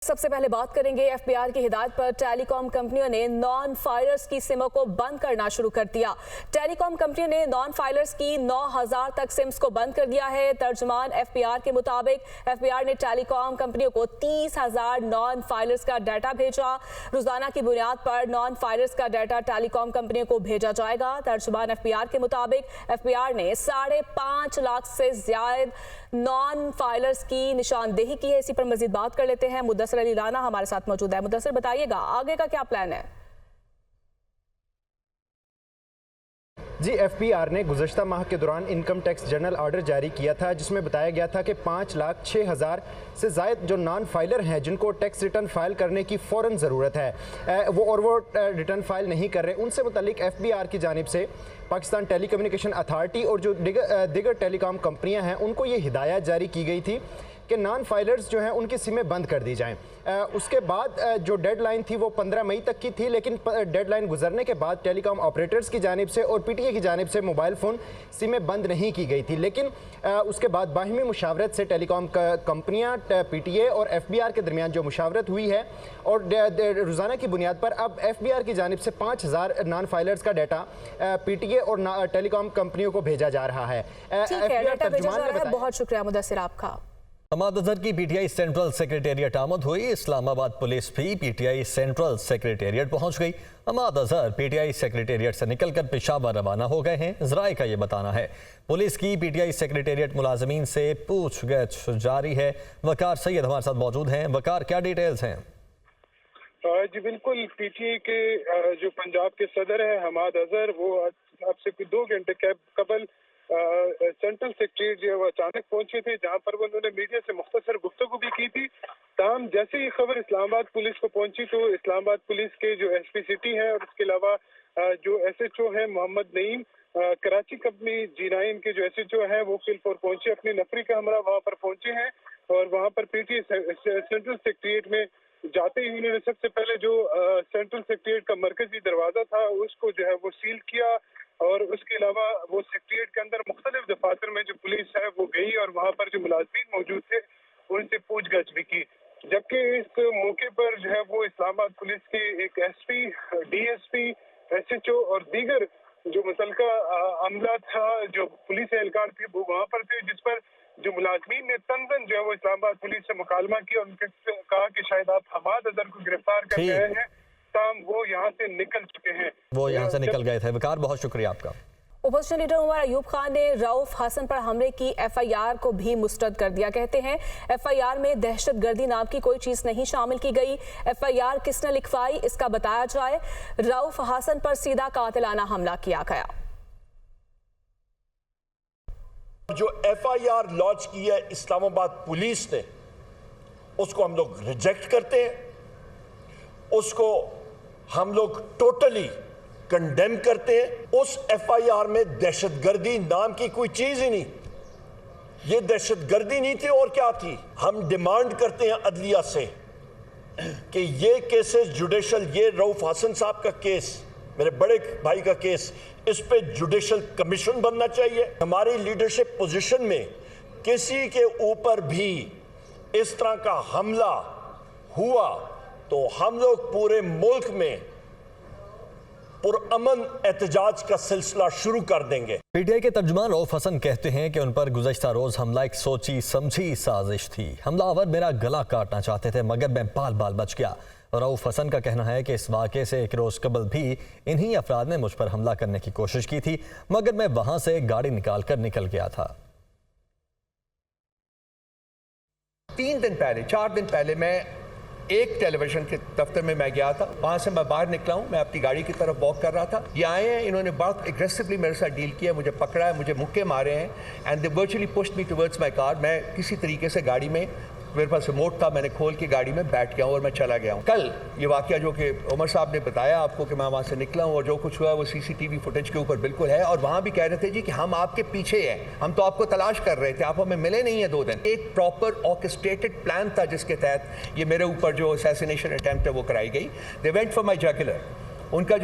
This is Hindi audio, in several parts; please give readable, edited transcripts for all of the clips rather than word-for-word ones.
सबसे पहले बात करेंगे एफबीआर की हिदायत पर टेलीकॉम कंपनियों ने नॉन फाइलर्स की सिमों को बंद करना शुरू कर दिया। टेलीकॉम कंपनियों ने नॉन फाइलर्स की 9000 तक सिम्स को बंद कर दिया है। तर्जुमान एफबीआर के मुताबिक एफबीआर ने टेलीकॉम कंपनियों को 30,000 नॉन फाइलर्स का डाटा भेजा। रोजाना की बुनियाद पर नॉन फाइलर्स का डाटा टेलीकॉम कंपनियों को भेजा जाएगा। तर्जुमान एफबीआर के मुताबिक एफबीआर ने 5.5 लाख से ज्यादा नॉन फाइलर्स की निशानदेही की है। इसी पर मजीद बात कर लेते हैं। मुदस्सिर अली राना हमारे साथ मौजूद है। मुदस्सिर, बताइएगा आगे का क्या प्लान है? जी, एफबीआर ने गुज़श्ता माह के दौरान इनकम टैक्स जनरल ऑर्डर जारी किया था, जिसमें बताया गया था कि 5,06,000 से ज़ायद जो नॉन फाइलर हैं जिनको टैक्स रिटर्न फाइल करने की फ़ौरन ज़रूरत है वो रिटर्न फाइल नहीं कर रहे, उनसे मुतालिक एफबीआर की जानिब से पाकिस्तान टेलीकम्युनिकेशन अथॉरिटी और जो दिगर टेलीकॉम कंपनियां हैं उनको ये हिदायत जारी की गई थी कि नॉन फाइलर्स जो हैं उनकी सिमें बंद कर दी जाएं। उसके बाद जो डेडलाइन थी वो 15 मई तक की थी, लेकिन डेडलाइन गुजरने के बाद टेलीकॉम ऑपरेटर्स की जानिब से और पीटीए की जानिब से मोबाइल फ़ोन सिमें बंद नहीं की गई थी। लेकिन उसके बाद बाहिमी मुशावरत से टेलीकॉम कंपनियां, पीटीए और एफबीआर के दरमियान जो मुशावरत हुई है और रोज़ाना की बुनियाद पर अब एफबीआर की जानिब से 5,000 नॉन फाइलर्स का डाटा पीटीए और टेलीकॉम कंपनियों को भेजा जा रहा है। बहुत शुक्रिया मुदस्सिर आपका। हमाद अजहर की पीटीआई सेंट्रल सेक्रेटेरिएट आमद हुई। इस्लामाबाद पुलिस भी पीटीआई सेंट्रल सेक्रेटेरिएट पहुंच गई। हमाद अजहर पीटीआई सेक्रेटेरिएट से निकलकर पेशावर रवाना हो गए हैं। ज़राए का ये बताना है। पुलिस की पीटीआई सेक्रेटेरिएट मुलाजमीन से पूछगछ जारी है। वकार सैयद हमारे साथ मौजूद हैं। वकार, क्या डिटेल्स हैं? जी बिल्कुल, पीटीआई के जो पंजाब के सदर है हमाद अजहर, वो अब से 2 घंटे कबल सेंट्रल सेक्रेटेरिएट जो है वो अचानक पहुंचे थे, जहां पर उन्होंने मीडिया से मुख्तसर गुफ्तगू भी की थी। ताहम जैसे ही खबर इस्लामाबाद पुलिस को पहुंची तो इस्लामाबाद पुलिस के जो एसपी सिटी हैं और उसके अलावा जो एसएचओ हैं मोहम्मद नईम, कराची कंपनी G9 के जो एसएचओ हैं वो फिलफोर पहुंचे, अपनी नफरी का हमरा वहां पर पहुंचे हैं और वहां पर पीटीआई सेंट्रल सेक्रेटेरिएट में जाते ही उन्होंने सबसे पहले जो सेंट्रल सेक्रेटेरिएट का मरकजी दरवाजा था उसको जो है वो सील किया और उसके अलावा वो सेक्रेटेरिएट के अंदर मुख्तलिफ दफातर में जो पुलिस है वो गई और वहाँ पर जो मुलाजिमीन मौजूद थे उनसे पूछगछ भी की। जबकि इस मौके पर जो है वो इस्लामाबाद पुलिस के एक एसपी, डीएसपी, एसएचओ और दीगर जो मुतलका अमला था, जो पुलिस एहलकार थे वो वहाँ पर थे, जिस पर जो मुलाजमीन ने तंजन जो है वो इस्लामाबाद पुलिस से मुकालमा किया और उनके कहा कि शायद आप हमाद अजहर को गिरफ्तार कर गए हैं, तब वो यहाँ से निकल चुके हैं। वो यहाँ से निकल गए थे। वकार, बहुत शुक्रिया आपका। अपोजिशन लीडर उमर अयूब खान ने रऊफ हसन पर हमले की एफआईआर को भी मुस्तरद कर दिया। कहते हैं एफआईआर में दहशतगर्दी नाम की कोई चीज नहीं शामिल की गई। एफआईआर किसने लिखवाई इसका बताया जाए। रऊफ हसन पर सीधा कातिलाना हमला किया गया। जो एफआईआर लॉन्च की है इस्लामाबाद पुलिस ने, उसको हम लोग रिजेक्ट करते हैं, उसको हम लोग टोटली कंडेम करते हैं। उस एफआईआर में दहशतगर्दी नाम की कोई चीज ही नहीं, ये दहशतगर्दी नहीं थी और क्या थी। हम डिमांड करते हैं अदलिया से कि ये केसेस जुडिशल, ये रऊफ हसन साहब का केस, मेरे बड़े भाई का केस, इस पे जुडिशल कमीशन बनना चाहिए। हमारी लीडरशिप पोजीशन में किसी के ऊपर भी इस तरह का हमला हुआ तो हम लोग पूरे मुल्क में पुरअमन एहतजाज का सिलसिला शुरू कर देंगे। पीटीआई के तर्जुमान रऊफ हसन कहते हैं कि उन पर गुज़श्ता रोज हमला एक सोची समझी साजिश थी। हमलावर मेरा गला काटना चाहते थे मगर मैं बाल बाल बच गया। रऊफ हसन का कहना है कि इस वाक़े से एक रोज कबल भी इन्हीं अफराद ने मुझ पर हमला करने की कोशिश की थी मगर मैं वहां से गाड़ी निकाल कर निकल गया था। 4 दिन पहले मैं एक टेलीविजन के दफ्तर में मैं गया था। वहाँ से मैं बाहर निकला हूँ, मैं अपनी गाड़ी की तरफ वॉक कर रहा था। ये आए हैं, इन्होंने बहुत एग्रेसिवली मेरे साथ डील किया, मुझे पकड़ा है, मुझे मुक्के मारे हैं and they virtually pushed me towards my car. मैं किसी तरीके से गाड़ी में, मेरे पास रिमोट था, मैंने खोल के गाड़ी में बैठ गया हूँ और मैं चला गया हूँ। कल ये वाकया जो कि उमर साहब ने बताया आपको कि मैं वहाँ से निकला हूँ और जो कुछ हुआ वो सीसीटीवी फुटेज के ऊपर बिल्कुल है और वहाँ भी कह रहे थे जी कि हम आपके पीछे हैं, हम तो आपको तलाश कर रहे थे, आप हमें मिले नहीं है 2 दिन। एक प्रॉपर ऑर्केस्ट्रेटेड प्लान था जिसके तहत ये मेरे ऊपर जो असैसिनेशन अटेम्प्ट है वो कराई गई। दे वेंट फॉर माई जगुलर उनका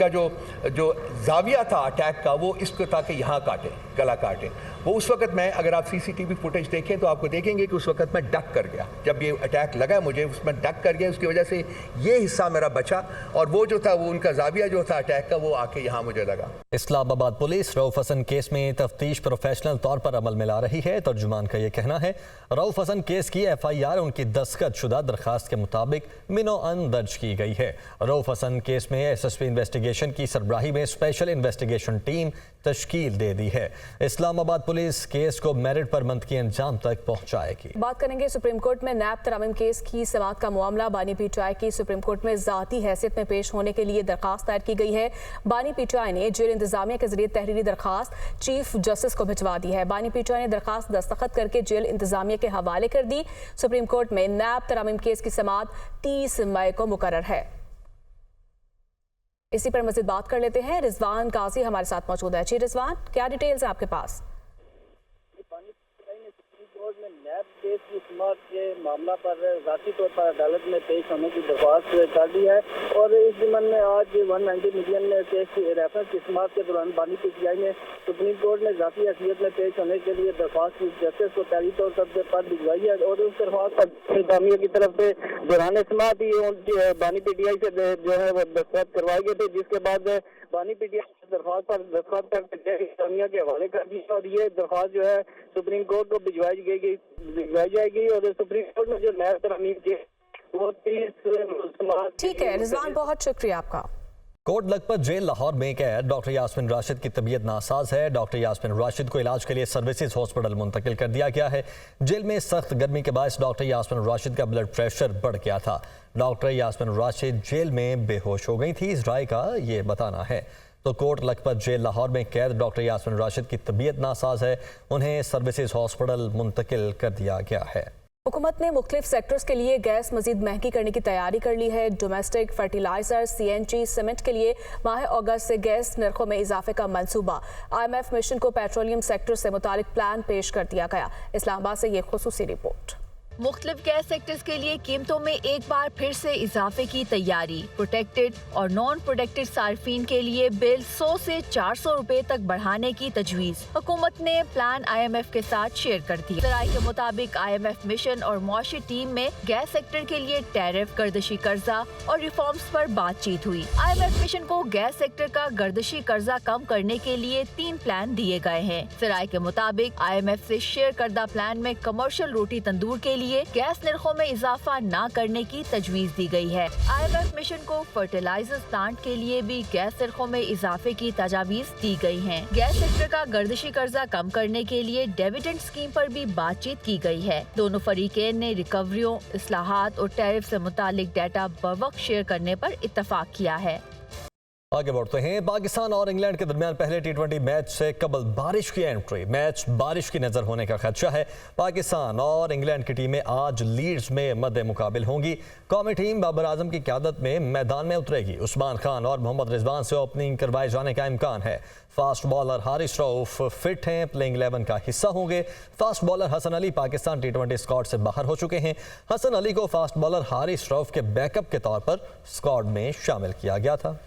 जो जाविया था अटैक का वो इसको ताकि यहाँ काटे, गला काटे। वो उस वक्त मैं, अगर आप सीसीटीवी फुटेज देखें तो आपको देखेंगे कि उस वक्त मैं डक कर गया। जब ये अटैक लगा मुझे, उसमें डक कर गया, उसकी वजह से ये हिस्सा मेरा बचा और वो जो था, वो उनका जाविया जो था अटैक का, वो आके यहाँ मुझे लगा। इस्लामाबाद पुलिस रऊफ हसन केस में तफ्तीश प्रोफेशनल तौर पर अमल में ला रही है। तर्जुमान का ये कहना है रऊफ हसन केस की FIR उनकी दस्तखतशुदा दरखास्त के मुताबिक मिनोअन दर्ज की गई है। रऊफ हसन केस में SSP इन्वेस्टिगेशन की सरबराही में स्पेशल इन्वेस्टिगेशन टीम तश्कील दे दी है। इस्लामाबाद पुलिस केस को मेरिट पर मंतकी अंजाम तक पहुंचाएगी। बात करेंगे सुप्रीम कोर्ट में नैब तरामीम केस की समाअत का मामला। बानी पीटीआई की सुप्रीम कोर्ट में जाती हैसियत में पेश होने के लिए दरखास्त दायर की गई है। बानी पीटीआई ने जेल इंतजामिया के जरिए तहरीरी दरखास्त चीफ जस्टिस को भिजवा दी है। बानी पीटीआई ने दरखास्त दस्तखत करके जेल इंतजामिया के हवाले कर दी। सुप्रीम कोर्ट में नैब तरामीम केस की समाअत 30 मई को मुकर्रर है। इसी पर मज़ीद बात कर लेते हैं। रिजवान काजी हमारे साथ मौजूद है। जी रिजवान, क्या डिटेल्स है आपके पास? नैब केस की समाअत के मामला पर ज़ाती तौर पर अदालत में पेश होने की दरख्वास्त कर दी है और इस ज़िम्मन में आज 190 मिलियन केस की रेफरेंस की समाअत के दौरान बानी पीटीआई ने सुप्रीम कोर्ट में ज़ाती हैसियत में पेश होने के लिए दरख्वास्त चीफ जस्टिस को तहरीरी तौर पर भिजवाई है और उस दरख्वास्त पर इंतजामिया की तरफ से दौरान समाअत ही बानी पीटीआई से जो है वो दस्तखत करवाई गई थी, जिसके बाद बानी पीटीआई दरख्वास्त पर दस्तखत करके इंतजामिया के हवाले कर दिया और ये दरख्वास्त जो है सुप्रीम कोर्ट को भिजवाई जाएगी और सुप्रीम कोर्ट में जो नैब तरामीम के वो 30। ठीक है रिजवान, बहुत शुक्रिया आपका। कोट लखपत जेल लाहौर में कैद डॉक्टर यास्मिन राशिद की तबीयत नासाज है। डॉक्टर यास्मिन राशिद को इलाज के लिए सर्विसेज हॉस्पिटल मुंतकिल कर दिया गया है। जेल में सख्त गर्मी के बायस डॉक्टर यास्मिन राशिद का ब्लड प्रेशर बढ़ गया था। डॉक्टर यास्मिन राशिद जेल में बेहोश हो गई थी, इजराई का ये बताना है। तो कोट लखपत जेल लाहौर में कैद डॉक्टर यास्मिन राशिद की तबीयत नासाज है, उन्हें सर्विसेज हॉस्पिटल मुंतकिल कर दिया गया है। हुकूमत ने मुख्तलिफ सेक्टर्स के लिए गैस मजीद महंगी करने की तैयारी कर ली है। डोमेस्टिक फर्टिलाइजर, CNG, सीमेंट के लिए माह अगस्त से गैस नरखों में इजाफे का मंसूबा। IMF मिशन को पेट्रोलियम सेक्टर से मुतालिक प्लान पेश कर दिया गया। इस्लामाबाद से ये खुसूसी रिपोर्ट। मुख्तलिफ गैस सेक्टर्स के लिए कीमतों में एक बार फिर से इजाफे की तैयारी। प्रोटेक्टेड और नॉन प्रोटेक्टेड सार्फिन के लिए बिल 100 से 400 रुपए तक बढ़ाने की तजवीज़ हुकूमत ने प्लान IMF के साथ शेयर कर दिया। ज़राए के मुताबिक IMF मिशन और मुआशी टीम में गैस सेक्टर के लिए टैरिफ, गर्दिशी कर्जा और रिफॉर्म्स पर बातचीत हुई। IMF मिशन को गैस सेक्टर का गर्दिशी कर्जा कम करने के लिए 3 प्लान दिए गए हैं। ज़राए के मुताबिक IMF से शेयर करदा प्लान में कमर्शियल रोटी तंदूर के लिए गैस नरखों में इजाफा न करने की तजवीज़ दी गई है। IMF मिशन को फर्टिलाइजर प्लांट के लिए भी गैस नरखों में इजाफे की तजावीज़ दी गई हैं। गैस सेक्टर का गर्दिशी कर्जा कम करने के लिए डिविडेंड स्कीम पर भी बातचीत की गई है। दोनों फरीकेन ने रिकवरियों, इस्लाहात और टैरिफ से मुतालिक डाटा बवक्त शेयर करने पर इत्तफाक किया है। आगे बढ़ते हैं। पाकिस्तान और इंग्लैंड के दरमियान पहले T20 मैच से कबल बारिश की एंट्री। मैच बारिश की नजर होने का खदशा है। पाकिस्तान और इंग्लैंड की टीमें आज लीड्स में मद्दे मुकाबिल होंगी। कौमी टीम बाबर आजम की क़यादत में मैदान में उतरेगी। उस्मान खान और मोहम्मद रिजवान से ओपनिंग करवाए जाने का इम्कान है। Fast bowler Haris Rauf fit हैं, प्लेइंग 11 का हिस्सा होंगे। Fast bowler Hasan Ali Pakistan T20 squad से बाहर हो चुके हैं। हसन अली को फास्ट बॉलर हारिस रऊफ के बैकअप के तौर पर स्क्वाड में शामिल किया गया था।